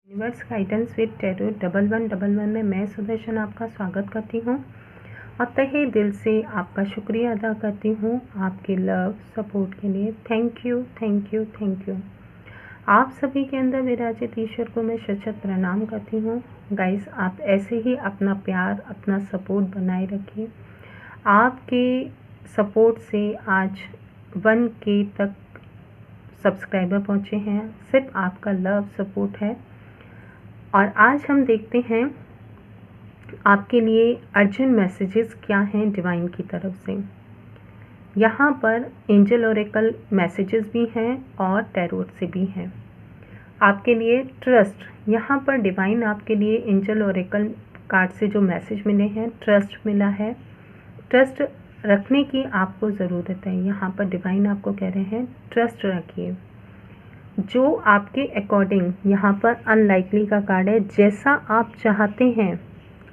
Universe guidance with tarot 1111 में मैं सुदर्शन आपका स्वागत करती हूँ और तहे दिल से आपका शुक्रिया अदा करती हूँ आपके लव सपोर्ट के लिए। Thank you thank you thank you. आप सभी के अंदर विराजित ईश्वर को मैं शत प्रणाम करती हूँ। गाइस, आप ऐसे ही अपना प्यार अपना सपोर्ट बनाए रखिए। आपके सपोर्ट से आज 1K तक सब्सक्राइबर पहुँचे हैं, सिर्फ आपका लव सपोर्ट है। और आज हम देखते हैं आपके लिए अर्जेंट मैसेजेस क्या हैं डिवाइन की तरफ से। यहाँ पर एंजल ओरेकल मैसेजेस भी हैं और टैरोट से भी हैं। आपके लिए ट्रस्ट, यहाँ पर डिवाइन आपके लिए एंजल ओरेकल कार्ड से जो मैसेज मिले हैं, ट्रस्ट मिला है। ट्रस्ट रखने की आपको ज़रूरत है। यहाँ पर डिवाइन आपको कह रहे हैं ट्रस्ट रखिए। जो आपके अकॉर्डिंग, यहाँ पर अनलाइकली का कार्ड है, जैसा आप चाहते हैं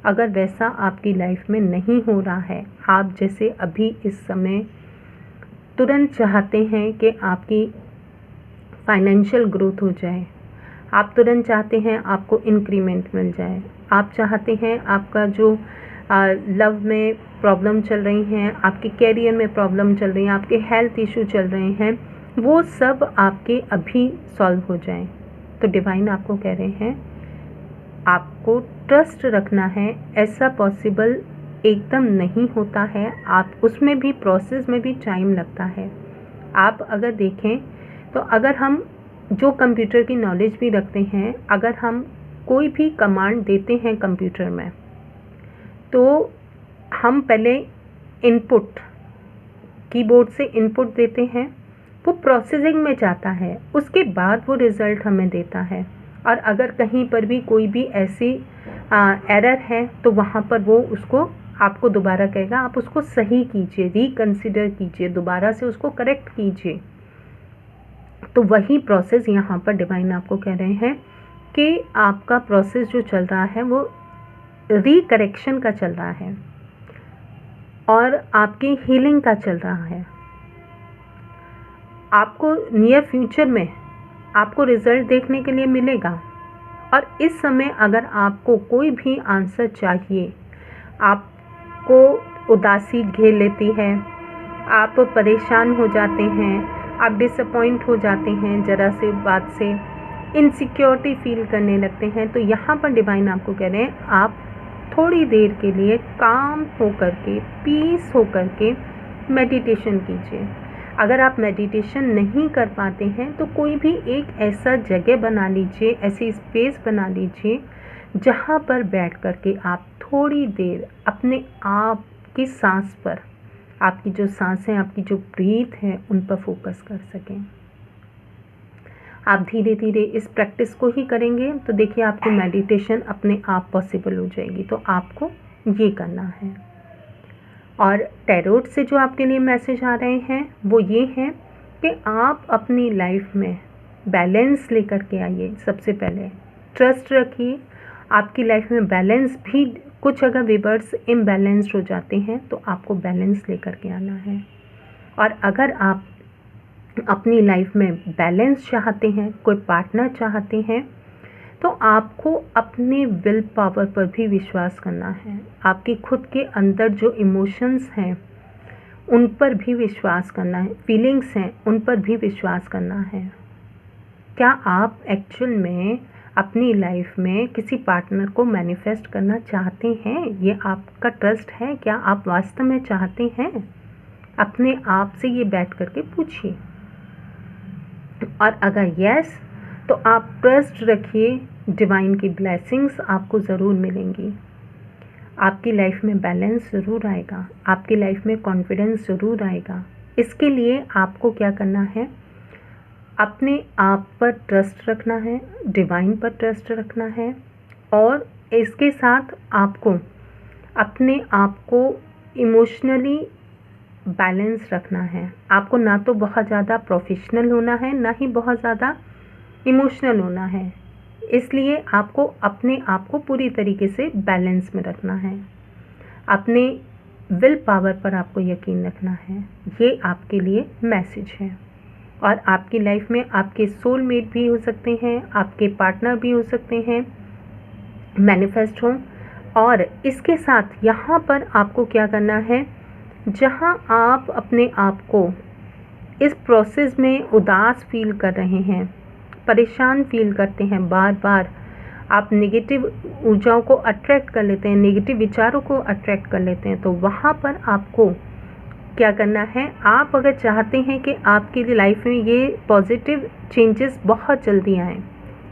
अगर वैसा आपकी लाइफ में नहीं हो रहा है, आप जैसे अभी इस समय तुरंत चाहते हैं कि आपकी फाइनेंशियल ग्रोथ हो जाए, आप तुरंत चाहते हैं आपको इंक्रीमेंट मिल जाए, आप चाहते हैं आपका जो लव में प्रॉब्लम चल रही हैं, आपके कैरियर में प्रॉब्लम चल रही हैं, आपके हेल्थ इशू चल रहे हैं, वो सब आपके अभी सॉल्व हो जाएं। तो डिवाइन आपको कह रहे हैं आपको ट्रस्ट रखना है। ऐसा पॉसिबल एकदम नहीं होता है, आप उसमें भी प्रोसेस में भी टाइम लगता है। आप अगर देखें तो अगर हम जो कंप्यूटर की नॉलेज भी रखते हैं, अगर हम कोई भी कमांड देते हैं कंप्यूटर में, तो हम पहले इनपुट कीबोर्ड से इनपुट देते हैं, वो प्रोसेसिंग में जाता है, उसके बाद वो रिज़ल्ट हमें देता है। और अगर कहीं पर भी कोई भी ऐसी एरर है तो वहाँ पर वो उसको आपको दोबारा कहेगा, आप उसको सही कीजिए, रिकंसिडर कीजिए, दोबारा से उसको करेक्ट कीजिए। तो वही प्रोसेस यहाँ पर डिवाइन आपको कह रहे हैं कि आपका प्रोसेस जो चल रहा है वो रिकरेक्शन का चल रहा है और आपकी हीलिंग का चल रहा है। आपको नियर फ्यूचर में आपको रिज़ल्ट देखने के लिए मिलेगा। और इस समय अगर आपको कोई भी आंसर चाहिए, आपको उदासी घेर लेती है, आप परेशान हो जाते हैं, आप डिसअपॉइंट हो जाते हैं, ज़रा से बात से इनसिक्योरिटी फील करने लगते हैं, तो यहाँ पर डिवाइन आपको कह रहे हैं आप थोड़ी देर के लिए काम होकर के, पीस होकर के मेडिटेशन कीजिए। अगर आप मेडिटेशन नहीं कर पाते हैं तो कोई भी एक ऐसा जगह बना लीजिए, ऐसी स्पेस बना लीजिए जहाँ पर बैठ कर के आप थोड़ी देर अपने आप की सांस पर, आपकी जो सांसें, आपकी जो ब्रीथ है, उन पर फोकस कर सकें। आप धीरे धीरे इस प्रैक्टिस को ही करेंगे तो देखिए आपकी मेडिटेशन अपने आप पॉसिबल हो जाएगी। तो आपको ये करना है। और टैरोट से जो आपके लिए मैसेज आ रहे हैं वो ये हैं कि आप अपनी लाइफ में बैलेंस लेकर के आइए। सबसे पहले ट्रस्ट रखिए। आपकी लाइफ में बैलेंस भी, कुछ अगर विवर्स इम्बैलेंस्ड हो जाते हैं तो आपको बैलेंस लेकर के आना है। और अगर आप अपनी लाइफ में बैलेंस चाहते हैं, कोई पार्टनर चाहते हैं, तो आपको अपने विल पावर पर भी विश्वास करना है। आपके खुद के अंदर जो इमोशंस हैं उन पर भी विश्वास करना है, फीलिंग्स हैं उन पर भी विश्वास करना है। क्या आप एक्चुअल में अपनी लाइफ में किसी पार्टनर को मैनिफेस्ट करना चाहते हैं? ये आपका ट्रस्ट है? क्या आप वास्तव में चाहते हैं? अपने आप से ये बैठ करके पूछिए। और अगर यस, तो आप ट्रस्ट रखिए, डिवाइन की ब्लेसिंग्स आपको ज़रूर मिलेंगी। आपकी लाइफ में बैलेंस ज़रूर आएगा, आपकी लाइफ में कॉन्फिडेंस ज़रूर आएगा। इसके लिए आपको क्या करना है? अपने आप पर ट्रस्ट रखना है, डिवाइन पर ट्रस्ट रखना है, और इसके साथ आपको अपने आप को इमोशनली बैलेंस रखना है। आपको ना तो बहुत ज़्यादा प्रोफेशनल होना है, ना ही बहुत ज़्यादा इमोशनल होना है। इसलिए आपको अपने आप को पूरी तरीके से बैलेंस में रखना है। अपने विल पावर पर आपको यकीन रखना है। ये आपके लिए मैसेज है। और आपकी लाइफ में आपके सोलमेट भी हो सकते हैं, आपके पार्टनर भी हो सकते हैं, मैनिफेस्ट हों। और इसके साथ यहाँ पर आपको क्या करना है, जहाँ आप अपने आप को इस प्रोसेस में उदास फील कर रहे हैं, परेशान फील करते हैं, बार बार आप नेगेटिव ऊर्जाओं को अट्रैक्ट कर लेते हैं, नेगेटिव विचारों को अट्रैक्ट कर लेते हैं, तो वहाँ पर आपको क्या करना है, आप अगर चाहते हैं कि आपकी लाइफ में ये पॉजिटिव चेंजेस बहुत जल्दी आएँ,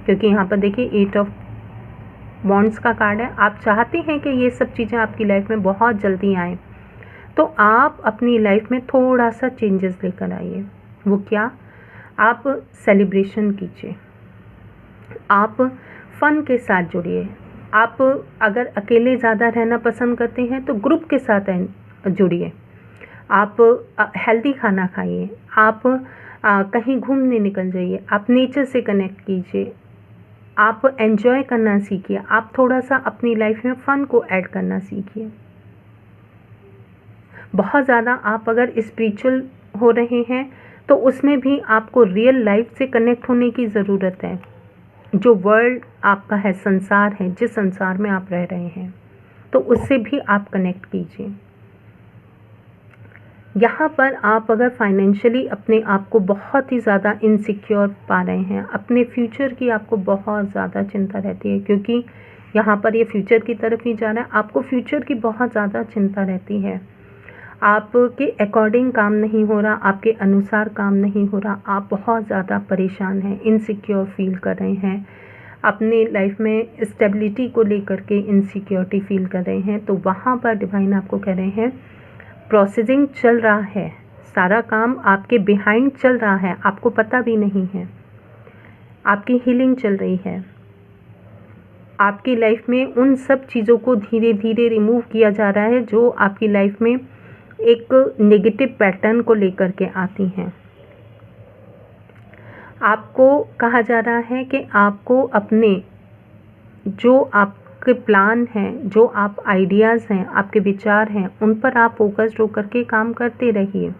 क्योंकि यहाँ पर देखिए 8 ऑफ वॉन्ड्स का कार्ड है, आप चाहते हैं कि ये सब चीज़ें आपकी लाइफ में बहुत जल्दी आएँ, तो आप अपनी लाइफ में थोड़ा सा चेंजेस लेकर आइए। वो क्या, आप सेलिब्रेशन कीजिए, आप फ़न के साथ जुड़िए। आप अगर अकेले ज़्यादा रहना पसंद करते हैं तो ग्रुप के साथ जुड़िए। आप हेल्दी खाना खाइए, आप कहीं घूमने निकल जाइए, आप नेचर से कनेक्ट कीजिए, आप एंजॉय करना सीखिए, आप थोड़ा सा अपनी लाइफ में फ़न को ऐड करना सीखिए। बहुत ज़्यादा आप अगर स्पिरिचुअल हो रहे हैं तो उसमें भी आपको रियल लाइफ से कनेक्ट होने की ज़रूरत है। जो वर्ल्ड आपका है, संसार है, जिस संसार में आप रह रहे हैं, तो उससे भी आप कनेक्ट कीजिए। यहाँ पर आप अगर फाइनेंशियली अपने आप को बहुत ही ज़्यादा इनसिक्योर पा रहे हैं, अपने फ्यूचर की आपको बहुत ज़्यादा चिंता रहती है, क्योंकि यहाँ पर ये फ्यूचर की तरफ ही जा रहा है, आपको फ्यूचर की बहुत ज़्यादा चिंता रहती है, आपके अकॉर्डिंग काम नहीं हो रहा, आपके अनुसार काम नहीं हो रहा, आप बहुत ज़्यादा परेशान हैं, इनसिक्योर फील कर रहे हैं, अपने लाइफ में स्टेबिलिटी को लेकर के इनसिक्योरिटी फील कर रहे हैं, तो वहाँ पर डिवाइन आपको कह रहे हैं प्रोसेसिंग चल रहा है, सारा काम आपके बिहाइंड चल रहा है, आपको पता भी नहीं है, आपकी हीलिंग चल रही है, आपकी लाइफ में उन सब चीज़ों को धीरे धीरे रिमूव किया जा रहा है जो आपकी लाइफ में एक नेगेटिव पैटर्न को लेकर के आती हैं। आपको कहा जा रहा है कि आपको अपने जो आपके प्लान हैं, जो आप आइडियाज़ हैं, आपके विचार हैं, उन पर आप फोकस्ड होकर के काम करते रहिए।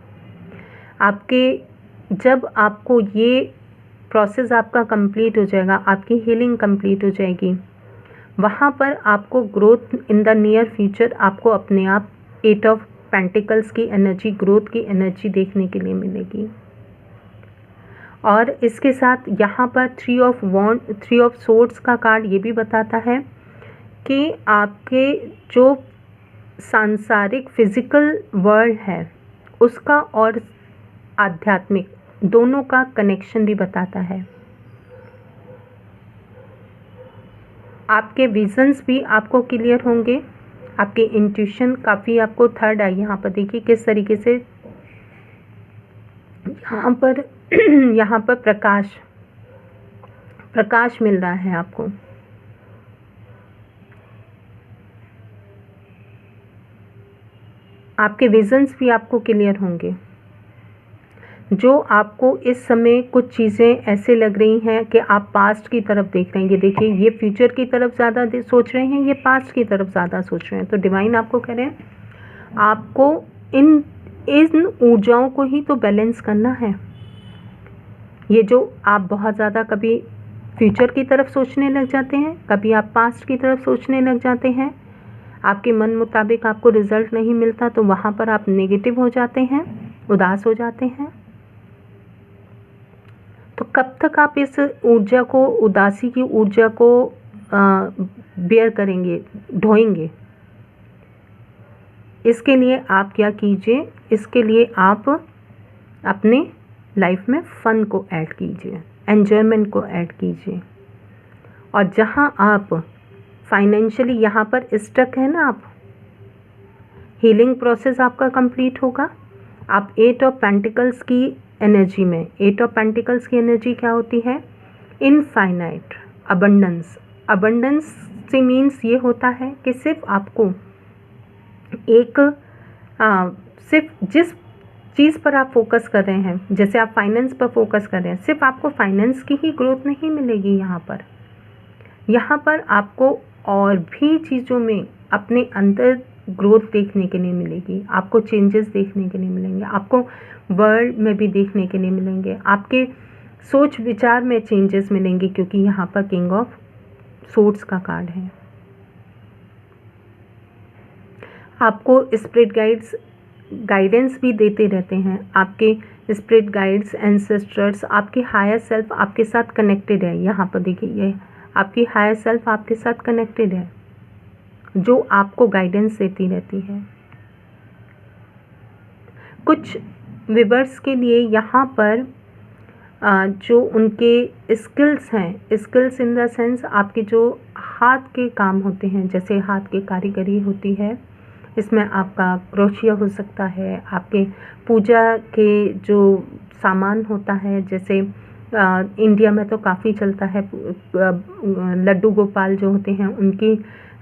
जब आपको ये प्रोसेस आपका कंप्लीट हो जाएगा, आपकी हीलिंग कंप्लीट हो जाएगी, वहाँ पर आपको growth in the near future आपको अपने आप 8 ऑफ पेंटिकल्स की एनर्जी, ग्रोथ की एनर्जी देखने के लिए मिलेगी। और इसके साथ यहाँ पर 3 ऑफ सोर्ड्स का कार्ड ये भी बताता है कि आपके जो सांसारिक फिजिकल वर्ल्ड है उसका और आध्यात्मिक दोनों का कनेक्शन भी बताता है। आपके विजन्स भी आपको क्लियर होंगे, आपके इंट्यूशन काफ़ी आपको थर्ड आई यहाँ पर देखिए किस तरीके से यहाँ पर प्रकाश मिल रहा है आपको। आपके विजन्स भी आपको क्लियर होंगे। जो आपको इस समय कुछ चीज़ें ऐसे लग रही हैं कि आप पास्ट की तरफ देख रहे हैं, ये देखिए ये फ्यूचर की तरफ ज़्यादा सोच रहे हैं, ये पास्ट की तरफ ज़्यादा सोच रहे हैं, तो डिवाइन आपको कह रहे हैं आपको इन ऊर्जाओं को ही तो बैलेंस करना है। ये जो आप बहुत ज़्यादा कभी फ्यूचर की तरफ सोचने लग जाते हैं, कभी आप पास्ट की तरफ सोचने लग जाते हैं, आपके मन मुताबिक आपको रिजल्ट नहीं मिलता तो वहाँ पर आप नेगेटिव हो जाते हैं, उदास हो जाते हैं। तो कब तक आप इस ऊर्जा को, उदासी की ऊर्जा को बेयर करेंगे, ढोएंगे? इसके लिए आप क्या कीजिए, इसके लिए आप अपने लाइफ में फ़न को ऐड कीजिए, एन्जॉयमेंट को ऐड कीजिए। और जहाँ आप फाइनेंशियली यहाँ पर स्टक है ना, आप हीलिंग प्रोसेस आपका कंप्लीट होगा। आप 8 ऑफ पेंटिकल्स की एनर्जी में, 8 ऑफ पेंटिकल्स की एनर्जी क्या होती है? Infinite abundance. अबंडेंस से मीन्स ये होता है कि सिर्फ आपको सिर्फ जिस चीज़ पर आप फोकस कर रहे हैं, जैसे आप फाइनेंस पर फोकस कर रहे हैं, सिर्फ आपको फाइनेंस की ही ग्रोथ नहीं मिलेगी। यहाँ पर आपको और भी चीज़ों में अपने अंदर ग्रोथ देखने के लिए मिलेगी, आपको चेंजेस देखने के लिए मिलेंगे, आपको वर्ल्ड में भी देखने के लिए मिलेंगे, आपके सोच विचार में चेंजेस मिलेंगे, क्योंकि यहाँ पर किंग ऑफ सोर्ड्स का कार्ड है। आपको स्पिरिट गाइडेंस भी देते रहते हैं। आपके स्पिरिट गाइड्स, एंसेस्टर्स, आपके हायर सेल्फ आपके साथ कनेक्टेड है। यहाँ पर देखिए, ये आपकी हायर सेल्फ आपके साथ कनेक्टेड है, जो आपको गाइडेंस देती रहती है। कुछ व्यूअर्स के लिए यहाँ पर जो उनके स्किल्स हैं, स्किल्स इन द सेंस आपके जो हाथ के काम होते हैं, जैसे हाथ की कारीगरी होती है, इसमें आपका क्रोशिया हो सकता है, आपके पूजा के जो सामान होता है, जैसे इंडिया में तो काफ़ी चलता है, लड्डू गोपाल जो होते हैं उनकी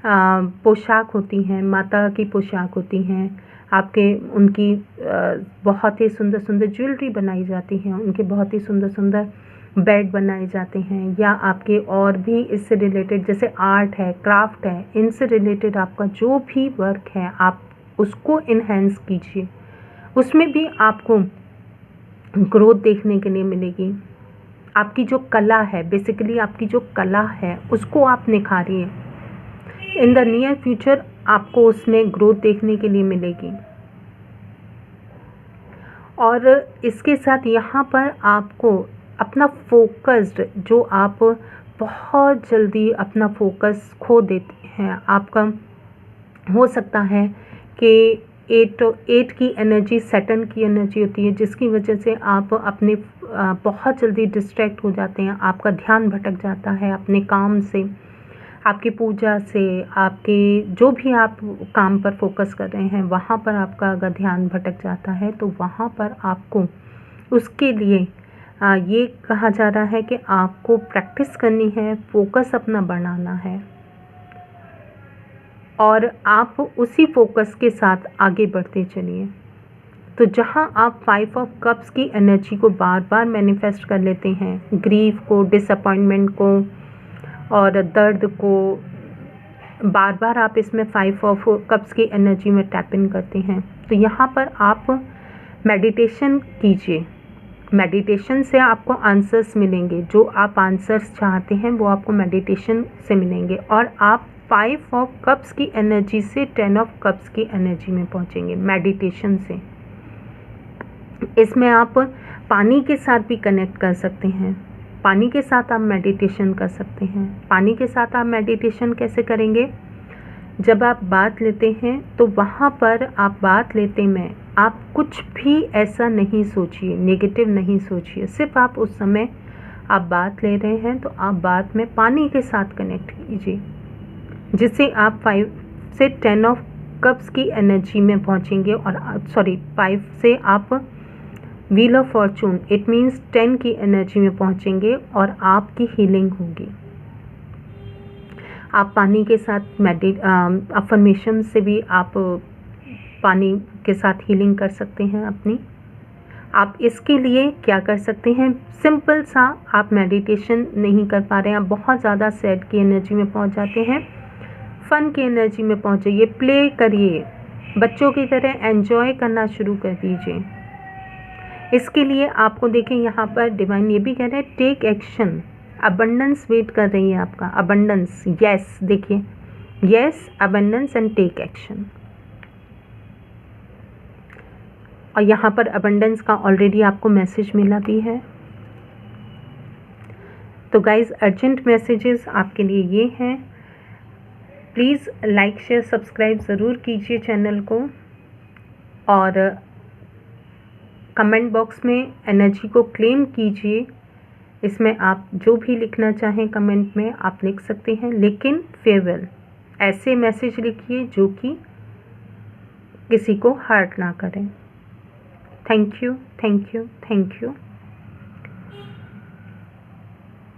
पोशाक होती हैं, माता की पोशाक होती हैं, आपके उनकी बहुत ही सुंदर सुंदर ज्वेलरी बनाई जाती हैं, उनके बहुत ही सुंदर सुंदर बेड बनाए जाते हैं, या आपके और भी इससे रिलेटेड जैसे आर्ट है, क्राफ्ट है, इनसे रिलेटेड आपका जो भी वर्क है आप उसको इन्हेंस कीजिए, उसमें भी आपको ग्रोथ देखने के लिए मिलेगी। आपकी जो कला है, बेसिकली आपकी जो कला है उसको आप निखारिए। इन द नियर फ्यूचर आपको उसमें ग्रोथ देखने के लिए मिलेगी। और इसके साथ यहाँ पर आपको अपना फोकस्ड, जो आप बहुत जल्दी अपना फोकस खो देते हैं, आपका हो सकता है कि 8 की एनर्जी सैटर्न की एनर्जी होती है, जिसकी वजह से आप अपने बहुत जल्दी डिस्ट्रैक्ट हो जाते हैं, आपका ध्यान भटक जाता है अपने काम से, आपकी पूजा से, आपके जो भी आप काम पर फोकस कर रहे हैं वहाँ पर आपका अगर ध्यान भटक जाता है तो वहाँ पर आपको उसके लिए ये कहा जा रहा है कि आपको प्रैक्टिस करनी है, फोकस अपना बनाना है, और आप उसी फोकस के साथ आगे बढ़ते चलिए। तो जहाँ आप 5 ऑफ कप्स की एनर्जी को बार बार मैनिफेस्ट कर लेते हैं, ग्रीफ को, डिसअपॉइंटमेंट को और दर्द को, बार बार आप इसमें 5 ऑफ कप्स की एनर्जी में टैप इन करते हैं, तो यहाँ पर आप मेडिटेशन कीजिए। मेडिटेशन से आपको आंसर्स मिलेंगे, जो आप आंसर्स चाहते हैं वो आपको मेडिटेशन से मिलेंगे, और आप 5 ऑफ कप्स की एनर्जी से 10 ऑफ कप्स की एनर्जी में पहुँचेंगे मेडिटेशन से। इसमें आप पानी के साथ भी कनेक्ट कर सकते हैं, पानी के साथ आप मेडिटेशन कर सकते हैं। पानी के साथ आप मेडिटेशन कैसे करेंगे? जब आप बात लेते हैं तो वहाँ पर आप बात लेते में आप कुछ भी ऐसा नहीं सोचिए, नेगेटिव नहीं सोचिए, सिर्फ आप उस समय आप बात ले रहे हैं तो आप बात में पानी के साथ कनेक्ट कीजिए, जिससे आप 5 से 10 ऑफ कप्स की एनर्जी में पहुँचेंगे, और 5 से आप wheel of Fortune, it means 10 की एनर्जी में पहुँचेंगे और आपकी हीलिंग होगी। आप पानी के साथ अफर्मेशन से भी आप पानी के साथ हीलिंग कर सकते हैं अपनी। आप इसके लिए क्या कर सकते हैं? सिंपल सा, आप मेडिटेशन नहीं कर पा रहे हैं, आप बहुत ज़्यादा सैड की एनर्जी में पहुंच जाते हैं, फन की एनर्जी में पहुंच जाइए, प्ले करिए, बच्चों की तरह एंजॉय करना शुरू कर दीजिए। इसके लिए आपको देखें, यहाँ पर डिवाइन ये भी कह रहे हैं टेक एक्शन, अबंडेंस वेट कर रही है आपका, अबंडेंस, यस, देखिए yes, abundance and take action. और यहाँ पर अबंडेंस का ऑलरेडी आपको मैसेज मिला भी है। तो गाइज, अर्जेंट मैसेजेस आपके लिए ये हैं, प्लीज़ लाइक शेयर सब्सक्राइब ज़रूर कीजिए चैनल को, और कमेंट बॉक्स में एनर्जी को क्लेम कीजिए। इसमें आप जो भी लिखना चाहें कमेंट में आप लिख सकते हैं, लेकिन फेयरवेल ऐसे मैसेज लिखिए जो कि किसी को हर्ट ना करें। Thank you, thank you, thank you.